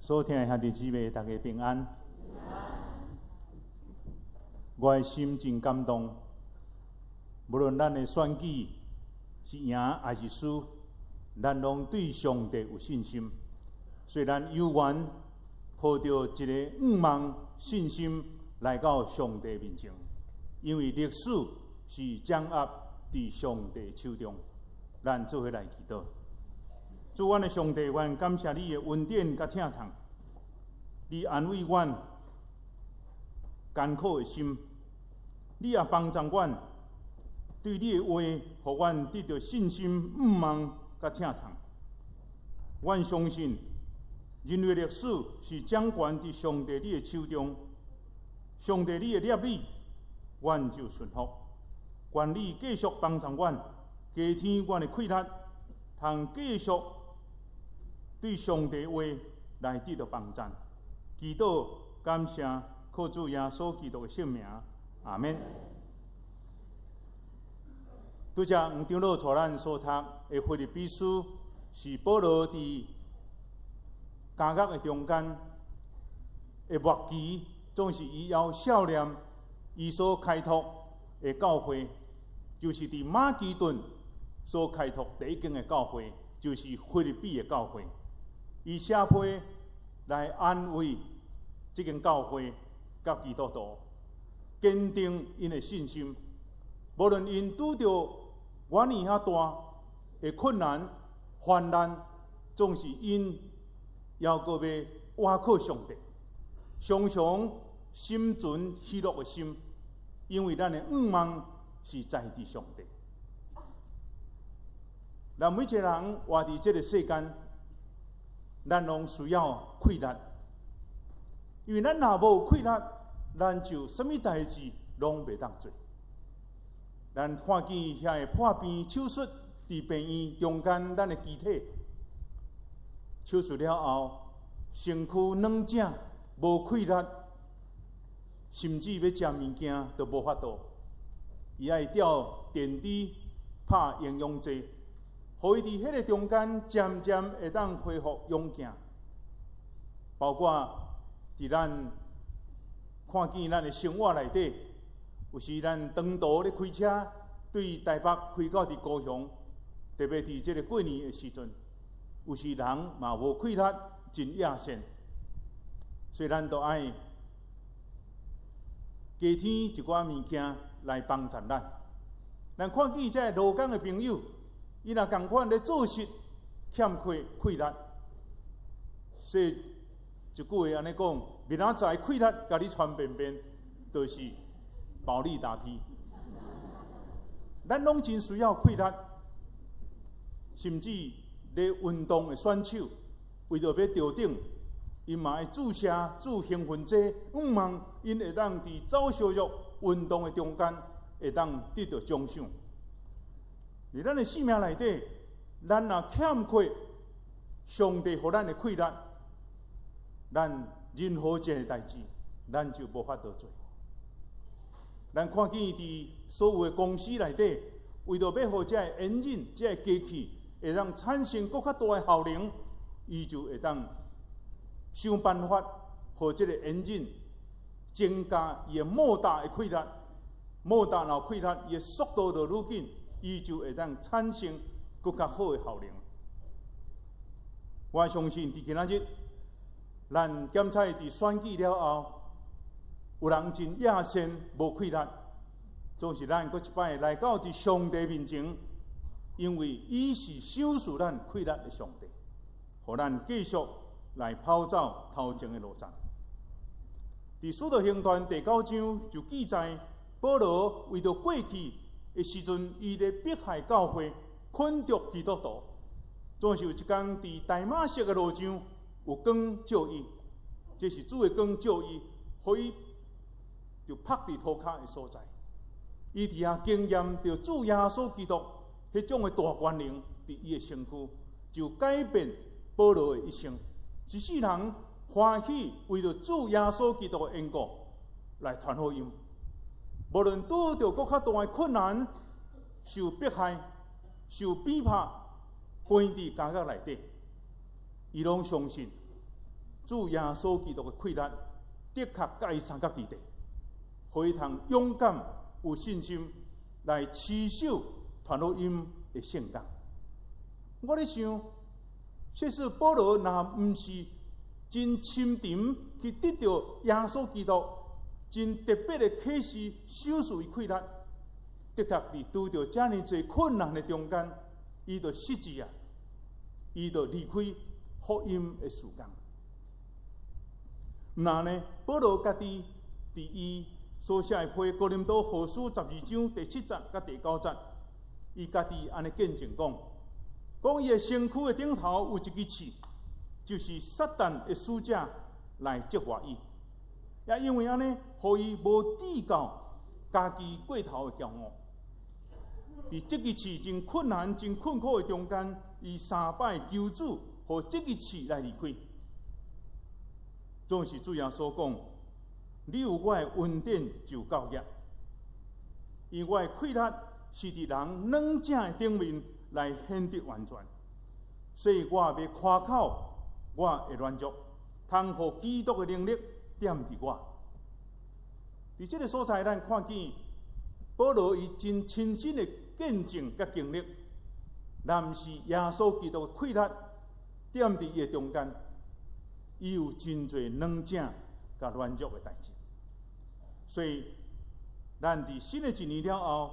所听的兄弟姊妹，大家平安。我的心真感动，无论咱的选举是赢还是输，咱拢对上帝有信心。虽然有缘抱着一个愿望信心来到上帝面前，因为历史是掌握伫上帝手中。咱做伙来祈祷。主，阮的上帝，阮感谢你的恩典甲疼痛，你安慰阮艰苦的心，你也帮助阮对你的话，互阮得到信心、愿望甲疼痛。阮相信，人类历史是掌权伫上帝你的手中，上帝你的业力，阮就顺服。愿你继续帮助阮，加添阮的气力，通继续对上帝的话来得到帮助。祈祷感谢，靠主耶稣基督的圣名，阿免。拄则黄长老带咱所读的腓立比书，是保罗伫监狱的中间的末期，总是伊要少年伊所开拓的教会，就是伫马其顿所开拓第一间的教会，就是腓立比的教会。伊写批来安慰这间教会甲基督徒，坚定因的信心。无论因拄着原尼遐大的困难、患难，总是因要搁要倚靠上帝，常常心存喜乐的心，因为咱的愿望是在伫上帝。咱每一个人活伫这个世间，咱拢需要气力，因为咱若无气力，咱就什么代志拢袂当做。咱看见遐个破病手术伫病院中间，咱的机体手术了后，身躯软正，无气力，甚至要食物件都无法度。伊爱吊点滴、拍营养剂，互伊伫迄个中间渐渐会当恢复勇健。包括伫咱看见咱的生活内底，有时咱长途咧开车，对台北开到伫高雄，特别伫即个过年的时阵，有时人嘛无气力，真野线，所以咱都爱加添一寡物件来帮助咱。咱看见这劳工的朋友，伊若共款咧做事，欠缺气力，所以一句话安尼讲，明仔载气力甲你传便便，就是暴力打屁。咱拢真需要气力，甚至咧运动的选手，为着要调整，因嘛会注射注兴奋剂，愿望因会当伫走小肉运动的中间，会当得到奖赏。伫咱的生命内底，咱若欠缺上帝予咱的气力，咱任何一个代志，咱就无法度做。咱看见伫所有的公司内底，为着要互这个引擎、这个机器会当产生更较大的效能，伊就会当想办法，互这个引擎增加伊的莫大的气力。莫大若气力，伊的速度就愈紧，伊就会当产生更较好的效能。我相信伫今仔日，咱检测伫选举了后，有人真野线无气力，总是咱搁一摆来到伫上帝面前，因为伊是赏赐咱气力的上帝，互咱继续来跑走头前的路程。伫《使徒行传》第9章就记载，保罗为着过去的时阵，伊咧迫害教会，困住基督徒，总是有一天伫大马色的路上有光照伊，这是主的光照伊，互伊就趴伫涂骹的所在。伊伫遐经验着主耶稣基督迄种的大权能伫伊的身躯，就改变保罗的一生。一世人欢喜为着主耶稣基督的缘故来传福音，无论拄着更较大的困难，受迫害、受逼迫，关伫监狱内底，伊拢相信主耶稣基督的气力，的确甲伊相隔伫地，互伊通勇敢有信心来持守传福音的圣工。我咧想，即使保罗若毋是真深沉去得到耶稣基督真特别的启示，守住伊气力，的确伫拄着遮尔侪困难的中间，伊就失志啊，伊就离开福音的事工。那呢，保罗家己伫伊所写的批哥林多后书12章第7节甲第9节，伊家己安尼见证讲伊的身躯的顶头有一支刺，就是撒旦的使者来责罚伊，也因为安尼，互伊无抵到家己过头的骄傲。伫这支刺真困难、真困苦的中间，伊3摆求主，互这支刺来离开。总是主耶稣讲：“你有我的恩典就够业，因为我的气力是伫人软正的顶面来显得完全，所以我要夸口我的软弱，通互基督的能力点伫我。”伫这个所在，咱看见保罗伊真亲身的见证甲经历，若毋是耶稣基督的气力点伫伊的中间，伊有真侪软正甲软弱的代志。所以，咱伫新的一年了后，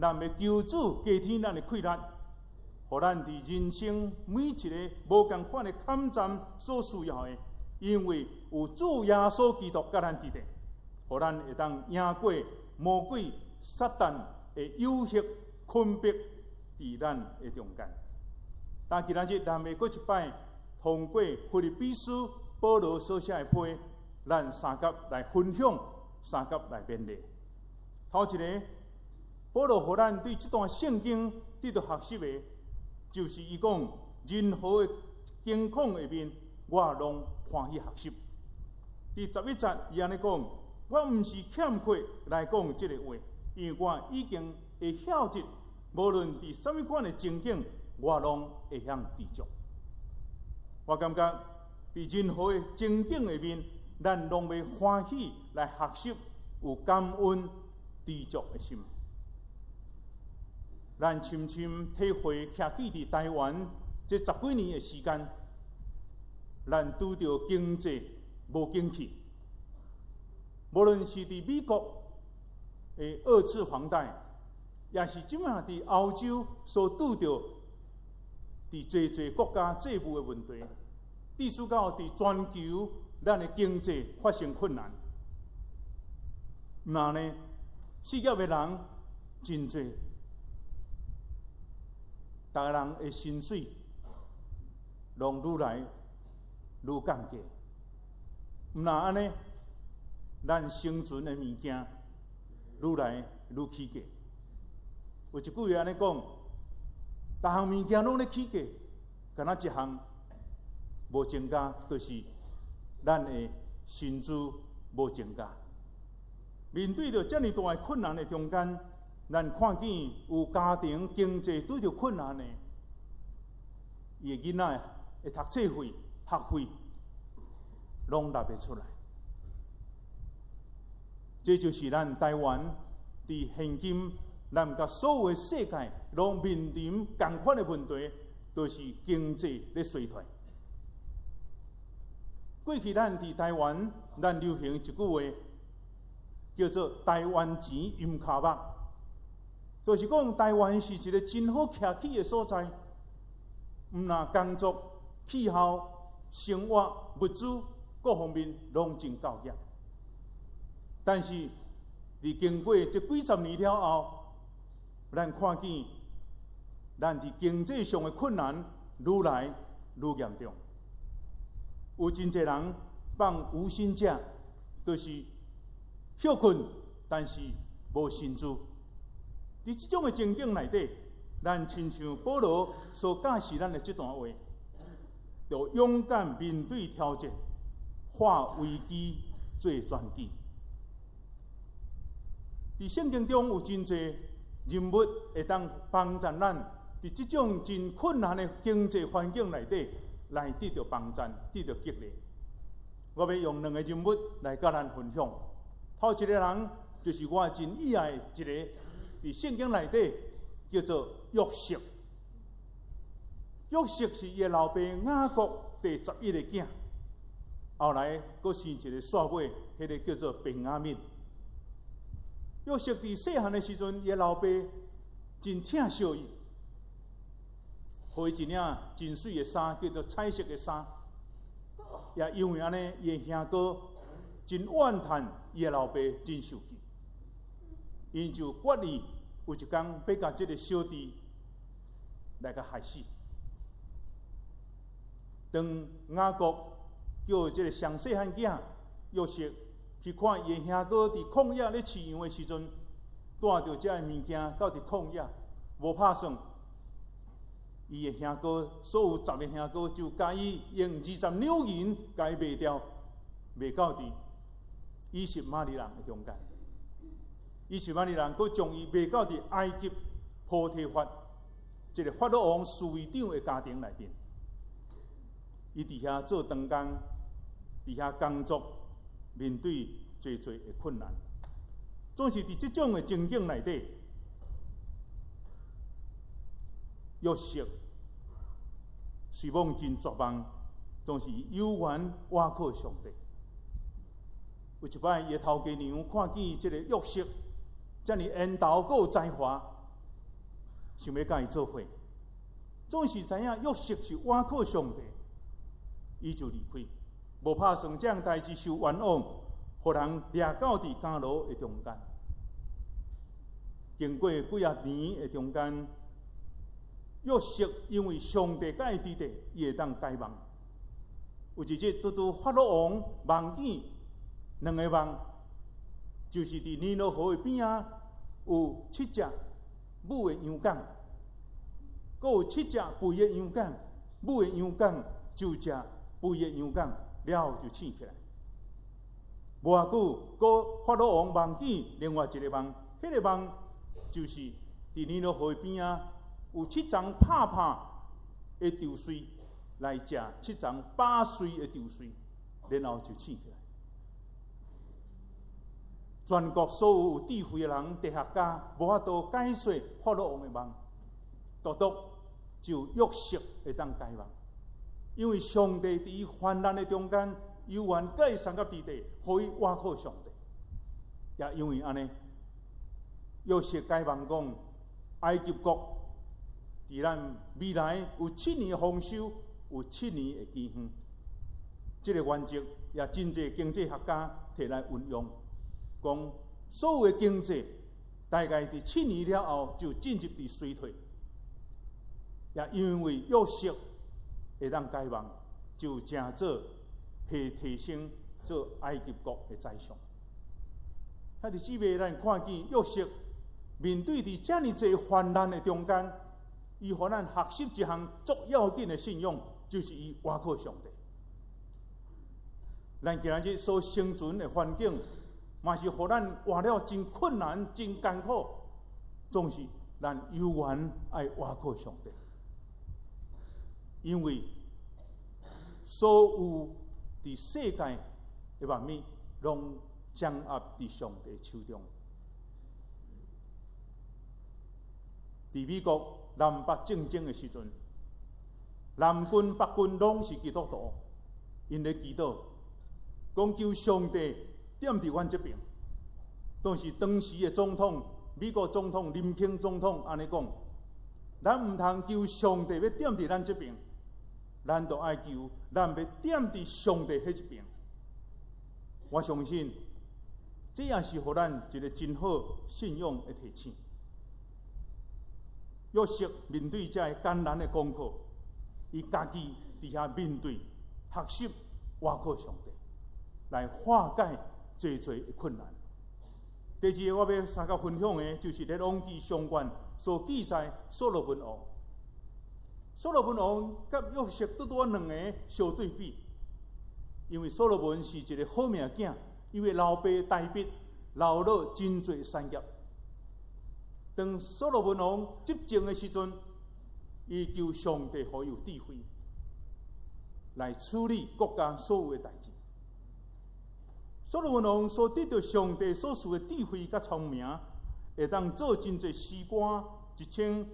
咱要求主加添咱的气力，互咱伫人生每一个无共款的坎站所需要的，因为有主耶稣基督甲咱伫地，互咱会当赢过魔鬼撒旦的诱惑困迫伫咱的中间。但今仔日咱要过一摆，通过腓立比书保罗所写的批，咱三甲来分享，三甲来勉励。头一个，保罗互咱对这段圣经得到学习的，就是伊讲任何的境况下面，我拢欢喜学习。第11节，伊安尼讲：我毋是欠缺来讲这个话，因为我已经会晓得，无论伫什么款的情景，我拢会晓知足。我感觉伫任何的情景下面，咱拢要欢喜来学习，有感恩知足的心。咱深深体会徛起伫台湾这10几年的时间，咱拄着经济无景气，无论是伫美国的2次房贷，也是即马伫欧洲所拄着伫侪国家债务的问题，致使到伫全球咱的经济发生困难。那呢，失业的人真侪，大家人的薪水拢愈来愈降低。那安尼，咱生存的物件愈来愈起价。有一句话安尼讲：，逐项物件拢咧起价，敢若一项无增加，就是咱的薪资无增加。面对着遮尔大的困难的中间，咱看见有家庭经济拄着困难的，伊的囡仔会读册费、学费，拢拿袂出来。这就是咱台湾伫现今，咱甲所有的世界拢面临同款的问题，就是经济咧衰退。过去咱伫台湾，咱流行一句话，叫做“台湾钱阴卡目”，就是讲台湾是一个真好徛起的所在，毋但工作、气候、生活、物资各方面拢真够业。但是，伫经过这几十年了后，咱看见咱伫经济上的困难愈来愈严重。有真侪人放无薪假，就是休困，但是无薪资。伫这种的情景内底，咱亲像保罗所教示咱的这段话，要勇敢面对挑战，化危机做转机。伫圣经中有真侪人物会当帮助咱，伫这种真困难的经济环境内底来得到帮助，得到激励。我要用2个人物来甲咱分享。头一个人就是我真意爱的一个，伫圣经内底叫做约瑟。约瑟是伊老爸雅各第11个囝，后来佫生一个煞尾，迄个叫做便雅悯。约瑟伫细汉的时阵，伊老爸真疼惜伊，互伊一领真水的衫，叫做彩色的衫。也因为安尼，伊的兄哥真怨叹伊的老爸真受气，因就决意有一天要甲这个小弟来甲害死。当雅各叫这个上细汉囝约瑟去看伊的兄哥伫旷野咧饲羊的时阵，带着这物件到伫旷野，无拍算，伊的兄哥所有10个兄哥就甲伊用20两银甲伊卖掉，卖到伫以实玛利人的中间。以实玛利人佫将伊卖到伫埃及波提法这个法老王侍卫长的家庭内面。伊伫遐做长工，伫遐工作，面对侪的困难，总是伫即种的情景内底，约瑟虽望真绝望，总是有缘倚靠上帝。有一摆，伊的头家娘看见即个约瑟遮尔缘投，阁有才华，想要甲伊做伙，总是知影约瑟是倚靠上帝。伊就离开，无拍算这样代志受冤枉，互人掠到伫监牢的中间。经过几啊年的中间，约瑟因为上帝甲伊指示，伊会当解梦。有一日，拄法老王梦见2个梦，就是伫尼罗河的边仔有7只母的羊羔，阁有7只肥的羊羔，母的羊羔就食肥的羊羔，了后就醒起来。无偌久，佫法老王梦见另外一个梦，迄个梦就是伫尼罗河的边仔有7丛拍拍的稻穗来食7丛把穗的稻穗，然后就醒起来。全国所有有智慧的人、哲学家无法度解释法老王的梦，独独就约瑟会当解梦。因为上帝伫伊患难的中间，有缘甲伊三角地地，互伊倚靠上帝。也因为安尼，约瑟解梦讲，埃及国伫咱未来有7年的丰收，有7年的饥荒。这个原则也真侪经济学家摕来运用，讲所有的经济大概伫7年了后就进入伫衰退。也因为约瑟会当解梦，就正做提升做埃及国的宰相。遐伫姊妹，咱看见约瑟面对伫遮尔侪患难的中间，伊互咱学习一项足要紧的信用，就是伊倚靠上帝。咱今日所生存的环境，嘛是互咱活了真困难、真艰苦，总是咱有缘爱倚靠上帝。因为所有伫世界的万物，拢掌握伫上帝手中。伫美国南北战争的时阵，南军北军拢是基督徒，因咧祈祷，讲求上帝踮伫阮这边。都是当时的总统，美国总统林肯总统安尼讲：咱毋通求上帝要踮伫咱这边。咱就爱求，咱要踮伫上帝迄一边。我相信，这也是互咱一个真好信仰的提醒。约瑟面对这艰难的功课，伊家己伫遐面对、学习、倚靠上帝，来化解侪的困难。第二个我要三甲分享的，就是《列王纪上卷》所记载所罗门王。所罗门王甲约瑟拄拄2个相对比，因为所罗门是一个好命囝，因为老爸大笔留落真侪产业。当所罗门王执政的时阵，伊求上帝予伊有智慧，来处理国家所有的代志。所罗门王所得到上帝所赐的智慧甲聪明，会当做真侪诗歌1000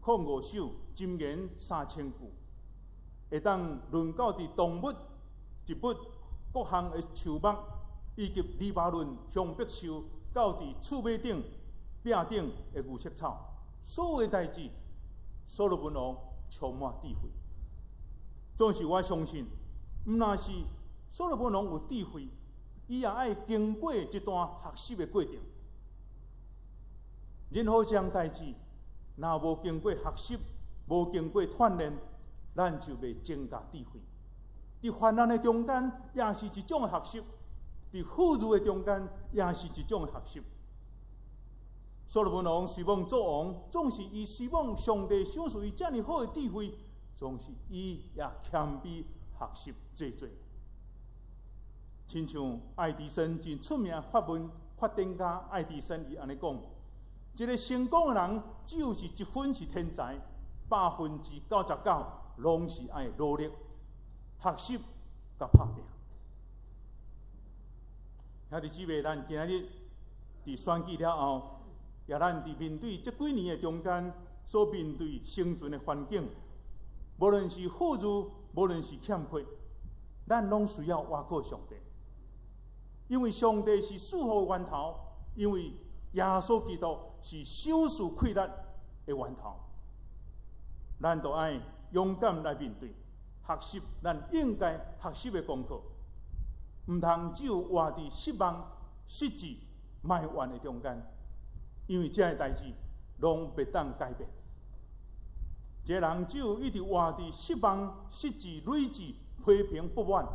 靠5首，箴言3000句，会当论到伫动物、植物各项的树木，以及黎巴嫩香柏树，到伫厝尾顶、壁顶的牛舌草，所有的代志，所罗门王充满智慧。总是我相信，毋但是所罗门王有智慧，伊也爱经过一段学习的过程。任何一项代志，若无经过学习，无经过锻炼，咱就袂增加智慧。伫患难的中间，也是一种学习；伫富裕的中间，也是一种学习。所罗门王希望做王，总是伊希望上帝赏赐伊遮尔好的智慧，总是伊也谦卑学习做做。亲像爱迪生真出名发电家爱迪生，伊安尼讲：一个成功的人，只有是1分是天才，99%拢是爱努力、学习甲拍拼。兄弟姊妹，咱今日伫选举了后，也咱伫面对这几年的中间所面对生存的环境，无论是富裕，无论是欠缺，咱拢需要倚靠上帝。因为上帝是赐福的源头，因为耶稣基督是收拾困难的源头。咱都爱勇敢来面对，学习咱应该学习的功课，唔通只有活伫失望、失志、埋怨的中间，因为这些代志拢袂当改变。一个人只有一直活伫失望、失志、累积、批评不满，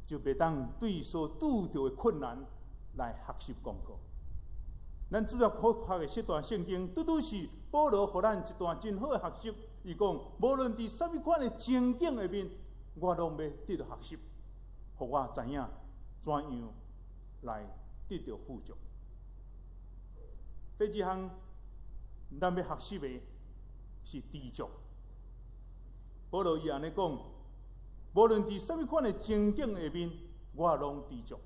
就袂当对所拄到的困难来学习功课。咱主要可读的这段圣经，拄拄是保罗给咱一段真好的学习。伊讲，无论伫什么款的情景下面，我拢要得到学习，互我知影怎样来得到富足。第二项，咱要学习的是知足。保罗伊安尼讲，无论伫什么款的情景下面，我拢知足。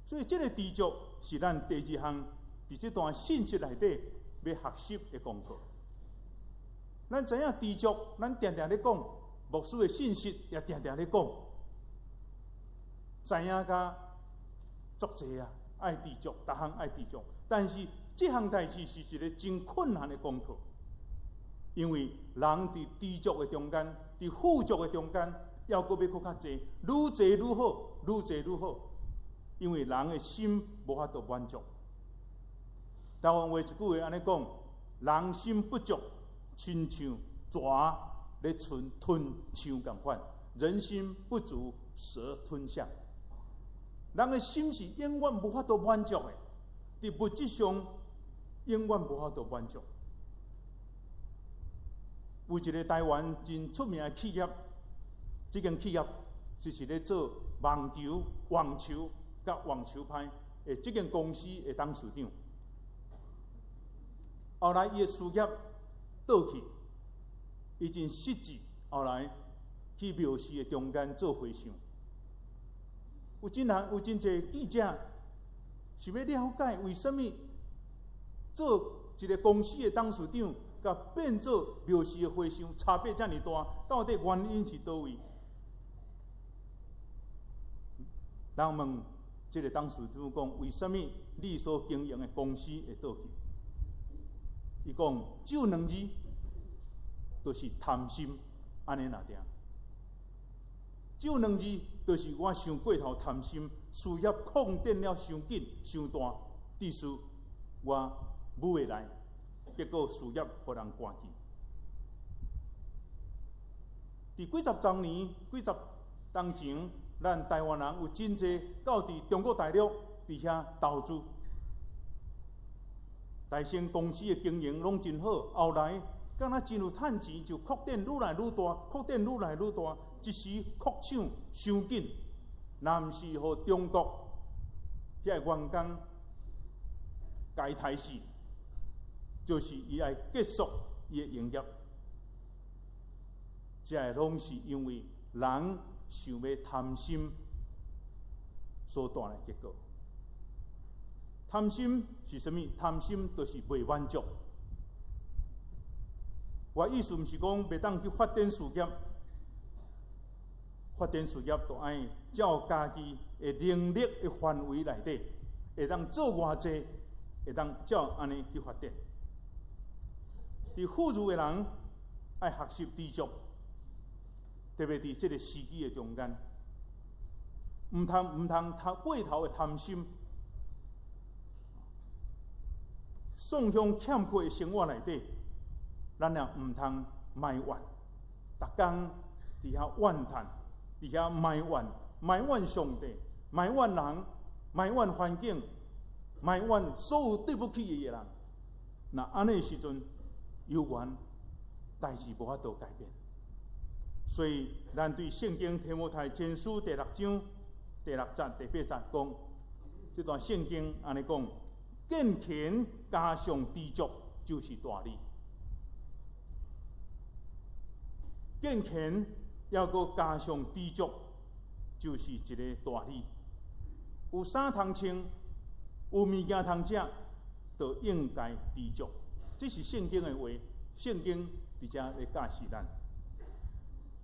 所以，这个知足是咱第二项伫这段信息内底要学习的功课。咱知影知足，咱常常咧讲，牧师的信息也常常咧讲，知影甲足济啊，爱知足，逐项爱知足。但是这项代志是一个真困难的功课，因为人伫知足的中间，伫富足的中间，要搁要搁较济，愈济愈好，愈济愈好。因为人的心无法度满足。台湾话一句话安尼讲：人心不足，亲像蛇咧吞象共款；人心不足，蛇吞象。人的心是永远无法度满足的，伫物质上永远无法度满足。有一个台湾真出名的企业，这间企业就是咧做网球甲网球拍的这间公司的董事长。后来伊的事业倒去，伊真失志，后来去庙寺的中间做和尚。有真侪记者想要了解为什么做一个公司的董事长，甲变做庙寺的和尚差别这么大，到底原因是倒位？人问这个董事长讲：为什么你所经营的公司会倒去？伊讲只有2字，就是贪心，安尼哪定？只有2字，就是我想过头贪心，事业扩展了伤紧、伤大，致使我舞袂来，结果事业互人赶去。伫几十年前，咱台湾人有真济到伫中国大陆伫遐投资。大成公司的经营拢真好，后来敢若真有趁钱，就扩展愈来愈大，扩展愈来愈大，一时扩张伤紧，若毋是互中国遐个员工甲伊杀死，就是伊爱结束伊的营业。这拢是因为人想要贪心，所带来结果。贪心是啥物？贪心就是未满足。我意思毋是讲袂当去发展事业，发展事业就爱照家己的能力的范围内底，会当做偌济，会当照安尼去发展。伫富裕的人爱学习知足，特别伫这个时机的中间，毋通过头的贪心，纵向欠缺的生活内底。咱也毋通埋怨，逐工伫遐怨叹，伫遐埋怨上帝，埋怨人，埋怨环境，埋怨所有对不起伊的人。那安尼时阵，有缘代志无法度改变。所以，咱对圣经提摩太前书第6章第6节、第8节讲，这段圣经安尼讲：敬虔加上知足，就是大利。敬虔要搁加上知足，就是一个大理。有衫通穿，有物件通食，就应该知足。这是圣经的话，圣经伫遮咧教示咱。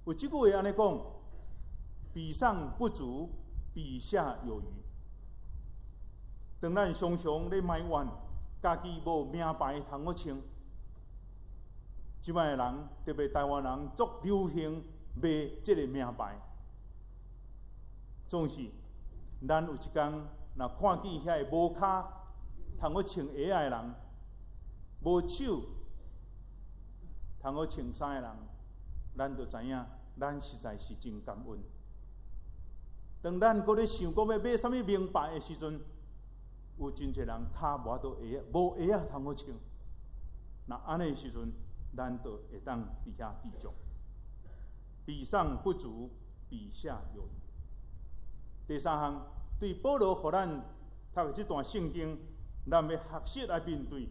有即句话安尼讲：比上不足，比下有余。当咱常常咧埋怨家己无名牌通好穿。即摆的人，特别台湾人，足流行卖即个名牌。总是，咱有一天，若看见遐个无骹通好穿鞋的人，无手通好穿衫的人，咱就知影，咱实在是真感恩。当咱搁咧想讲要买啥物名牌的时阵，有真侪人骹无法度鞋，无鞋通好穿。那安尼时阵，咱就会当伫遐知足，比上不足，比下有余。第三项，对保罗互咱读这段圣经，咱要学习来面对，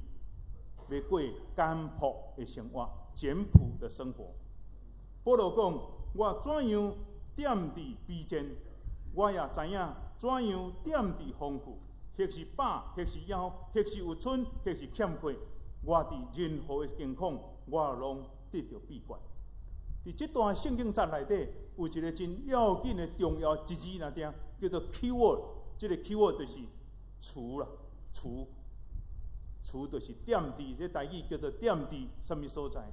要过简朴的生活，简朴的生活。保罗讲：我怎样点伫卑贱，我也知影怎样点伫丰富。或是饱，或是枵，或是有剩，或是欠缺，我伫任何的境况，我拢得到秘诀。伫这段圣经节内底，有一个真要紧的重要一字那点，叫做 keyword。这个 keyword 就是除啦，除就是点伫，这台语叫做点伫什么所在？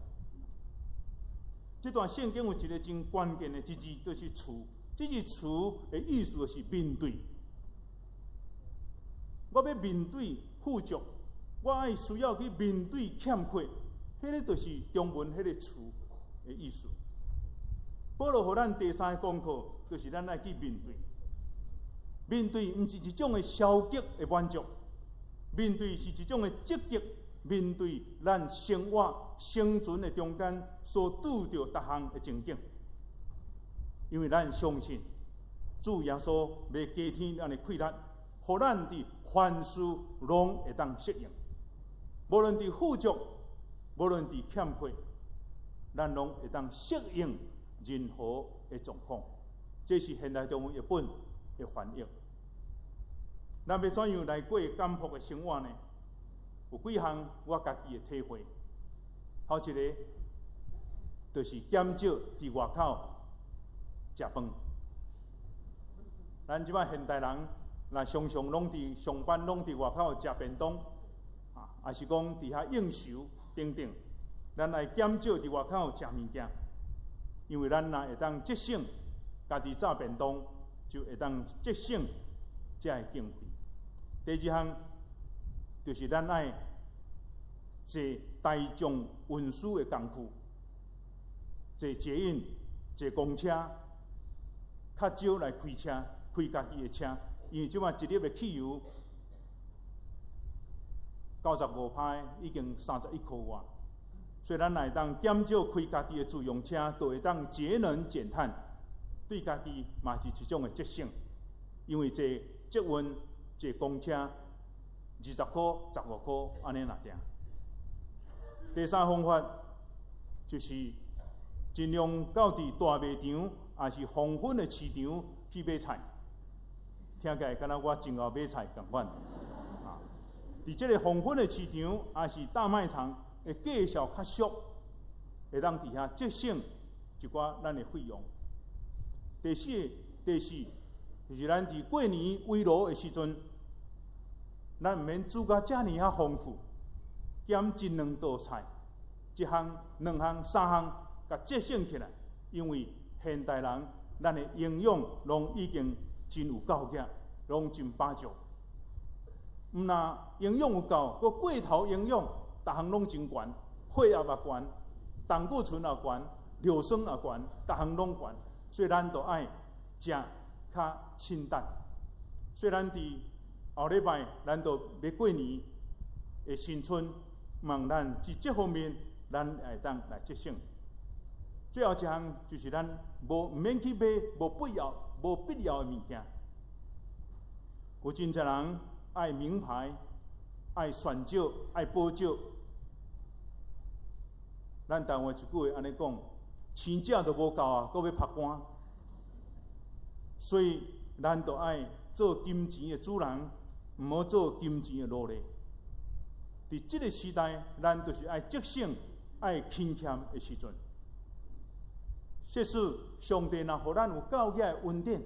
这段圣经有一个真关键的一字，就是除。这是除的意思就是面对。我要面对富足，我爱需要去面对欠缺，迄个就是中文迄个词的意思。保罗互咱第三个功课，就是咱爱去面对。面对毋是一种的消极的满足，面对是一种的积极面对咱生活生存的中间所拄着各项的情景。因为咱相信，主耶稣要加添咱的气力。互咱伫凡事拢会当适应，无论伫富足，无论伫欠缺，咱拢会当适应任何的状况。这是现代中文译本的翻译。咱要怎样来过简朴的生活呢？有几项我家己的体会。头一个就是减少伫外口食饭。咱即摆现代人。那常常拢伫上班，拢伫外口食便当，也是讲伫遐应酬等等，咱来减少伫外口食物件，因为咱若会当节省家己炸便当，就会当节省这个经费。第二项就是咱爱坐大众运输的工具，坐捷运、坐公车，较少来开车，开家己的车。因为即摆一粒的汽油95派已经31块外，所以咱来当减少开家己的自用车，就会当节能减碳，对家己嘛是一种的节省。因为坐捷运、坐公车20块、15块安尼若定。第三方法就是尽量到伫大卖场，也是黄昏的市场去买菜。听起来敢若我前后买菜共款。啊，伫即个黄昏的市场，也是大卖场，会介绍较俗，会当伫遐节省一寡咱的费用。第四，就是咱伫过年围炉的时阵，咱毋免煮甲遮尔啊丰富，减一两道菜，一项、两项、三项，甲节省起来。因为现代人，咱的营养拢已经真有够格，拢真饱足。毋若营养有够，佮过头营养，逐项拢真悬，血压也悬，胆固醇也悬，尿酸也悬，逐项拢悬。所以咱就爱食较清淡。虽然伫后礼拜咱就要过年的新春，望咱伫这方面，咱会当来节省。最后一项就是咱毋免去买无必要的物件。有真侪人爱名牌，爱选酒，爱补酒。咱台湾一句话安尼讲，青食都无够啊，阁要拍汗。所以咱就爱做金钱的主人，毋好做金钱的奴隶。伫即个时代，咱就是爱节省、爱勤俭的时阵。即使上帝若互咱有够额的恩典，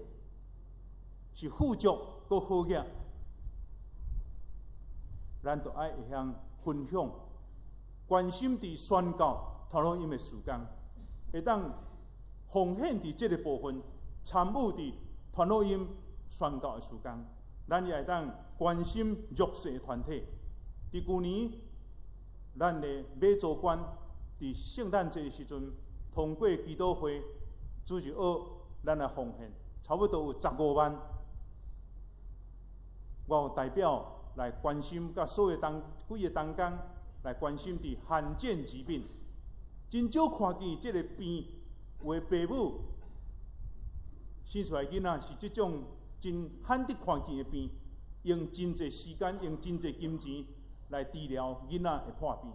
是富足阁好额，咱就爱会晓分享，关心伫宣教传福音的时间，会当奉献伫即个部分，参与伫传福音宣教的时间，咱也会当关心弱势团体。伫旧年，咱的马祖馆伫圣诞节的时阵，通过祈祷会，主日学，咱来奉献，差不多有15万。我有代表来关心，甲所有几个同工来关心伫罕见疾病。真少看见即个病，有的父母生出来囡仔是即种真罕得看见的病，用真侪时间，用真侪金钱来治疗囡仔的破病。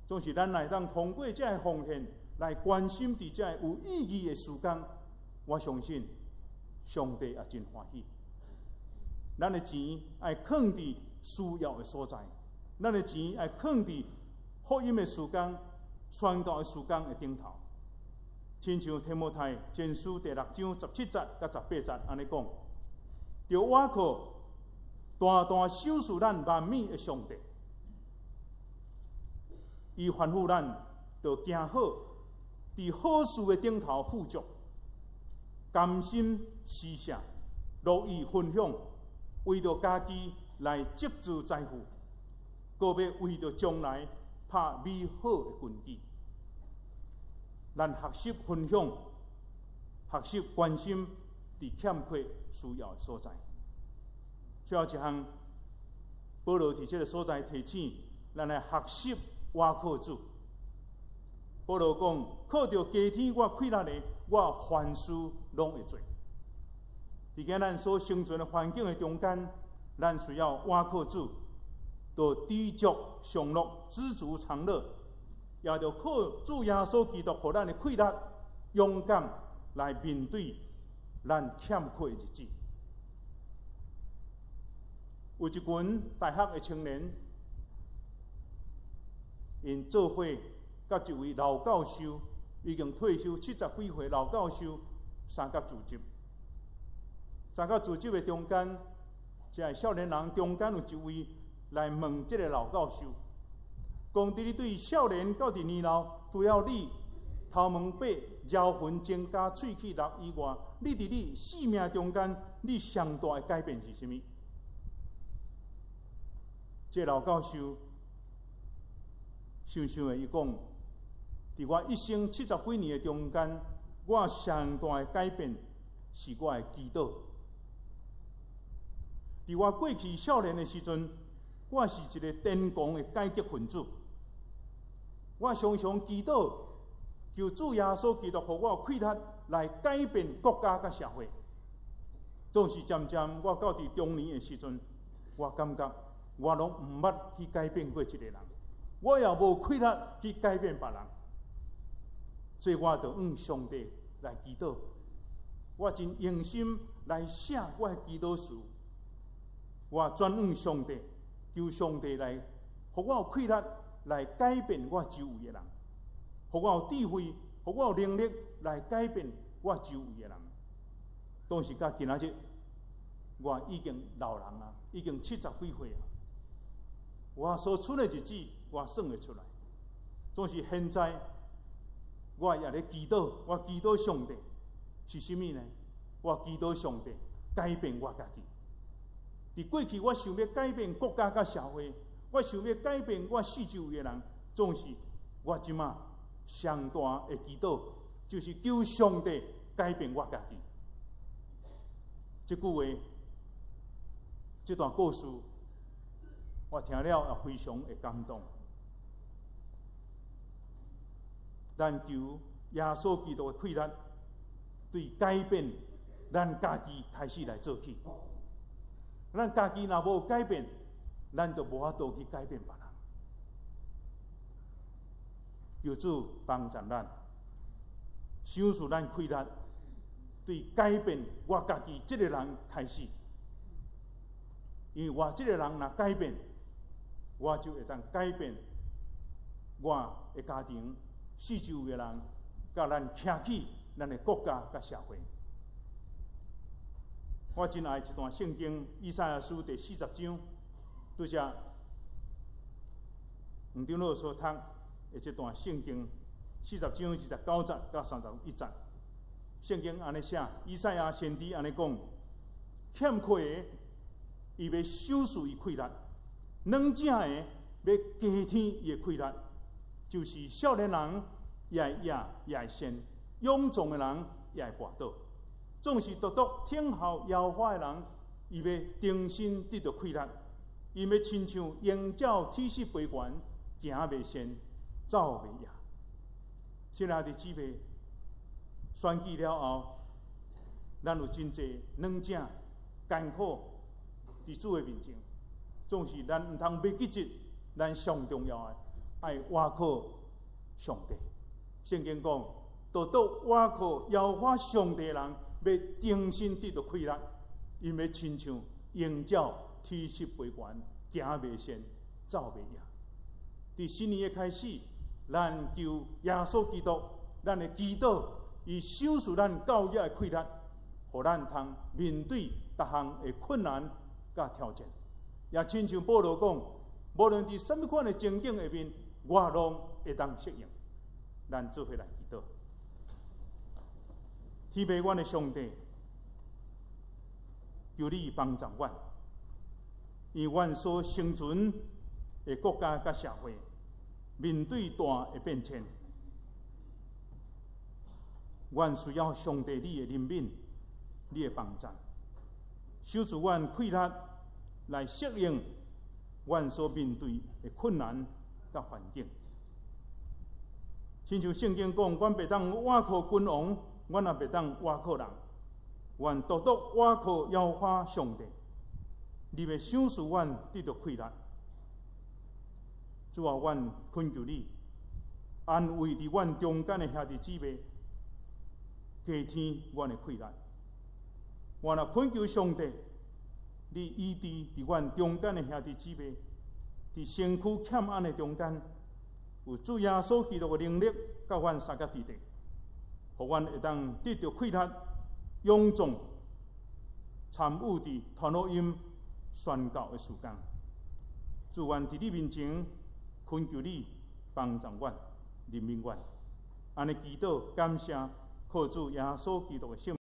总是咱来当通过这个奉献来关心伫这有意义的时间，我相信上帝也真欢喜。咱的钱爱放伫需要的所在，咱的钱爱放伫福音的时间、宣教的时间的顶头。亲像提摩太前书第6章17节甲18节安尼讲，着倚靠大大守护咱万美的上帝，伊吩咐咱着行好，伫好事的顶头富足，甘心施舍，乐意分享，为着家己来积聚财富，搁要为着将来拍美好的根基。咱学习分享，学习关心伫欠缺需要的所在。最后一项，保罗伫这个所在提醒咱来学习倚靠主。保罗讲：靠着加天我气力的，我凡事拢会做。伫今咱所生存的环境的中间，咱需要倚靠主，就知足常乐，知足常乐。也着靠主耶稣基督，互咱的气力、勇敢来面对咱欠缺的日子。有一群大学的青年，因做伙甲一位老教授，已经退休70几岁老教授相甲组织。相甲组织的中间，这个少年人中间有一位来问这个老教授。讲伫你对少年到伫年老，除了你头毛白、腰魂增加、喙齿落以外，你伫你生命中间，你上大的改变是啥物？这老教授想想的，伊讲：伫我一生70几年的中间，我上大的改变是我的祈祷。伫我过去少年的时阵，我是一个癫狂的改革分子。我常常祈祷，求主耶稣基督，互我气力来改变国家甲社会。总是渐渐，我到伫中年的时阵，我感觉我拢毋捌去改变过一个人，我也无气力去改变别人，所以我就向上帝来祈祷，我真用心来写我的祈祷书，我转向上帝，求上帝来，互我有气力来改变我周围的人，互我有智慧，互我有能力来改变我周围的人。当时到今仔日，我已经老人啊，已经70几岁啊。我所出的日子，我算得出来。总是现在，我也咧祈祷，我祈祷上帝是甚物呢？我祈祷上帝改变我家己。伫过去，我想要改变国家甲社会，我想要改变我四周围的人，总是我即马上大的祈祷，就是求上帝改变我家己。这句话，这段故事，我听了也非常的感动。咱求耶稣基督的气力，对改变咱家己开始来做起。咱家己若无改变，咱就无法度去改变别人。求主帮助咱，想使咱气力，对改变我家己这个人开始。因为我这个人若改变，我就会当改变我的家庭、四周围的人，甲咱徛起咱的国家甲社会。我真爱一段圣经，以赛亚书第40章，拄则黄长老所读的这段圣经，40章29节到31节。圣经安尼写，以赛亚先知安尼讲：欠缺的，伊要收拾伊气力；软正的，要加添伊的气力。就是少年人也会野，也会先；勇壮的人也会跋倒。总是独独听候耶和华的人，伊要重新得到气力，伊要亲像鹰鸟体势飞悬，行袂先，走袂野。亲爱的姊妹，选举了后，咱有真侪软正、艰苦伫主的面前，总是咱毋通要记住，咱上重要的爱倚靠上帝。圣经讲，独独倚靠耶和华上帝的人，要重新得到气力，因要亲像鹰鸟体势飞悬，行袂先，走袂野。伫新年的开始，咱求耶稣基督，咱的祈祷，伊收拾咱教育的气力，互咱通面对各项的困难甲挑战。也亲像保罗讲，无论伫什么款的情景下面，我拢会当适应。咱做伙来祈祷。天父，阮的上帝，求你帮助阮，因为阮所生存的国家甲社会面对大的变迁，阮需要上帝你的怜悯、你的帮助，修助阮气力来适应阮所面对的困难甲环境。亲像圣经讲，阮袂当倚靠君王，阮也袂当倚靠人，阮独独倚靠耶和华上帝。你要赏赐阮得到气力，主啊，阮恳求你安慰伫阮中间的兄弟姊妹，加添阮的气力。我若恳求上帝，你医治伫阮中间的兄弟姊妹，伫身躯欠安的中间，有主耶稣基督的能力，甲阮三角地地，互阮会当得到气力，勇壮参与伫传福音宣教的事工。主，愿伫你面前恳求你帮助阮、怜悯阮，安尼祈祷感谢，靠主耶稣基督的圣。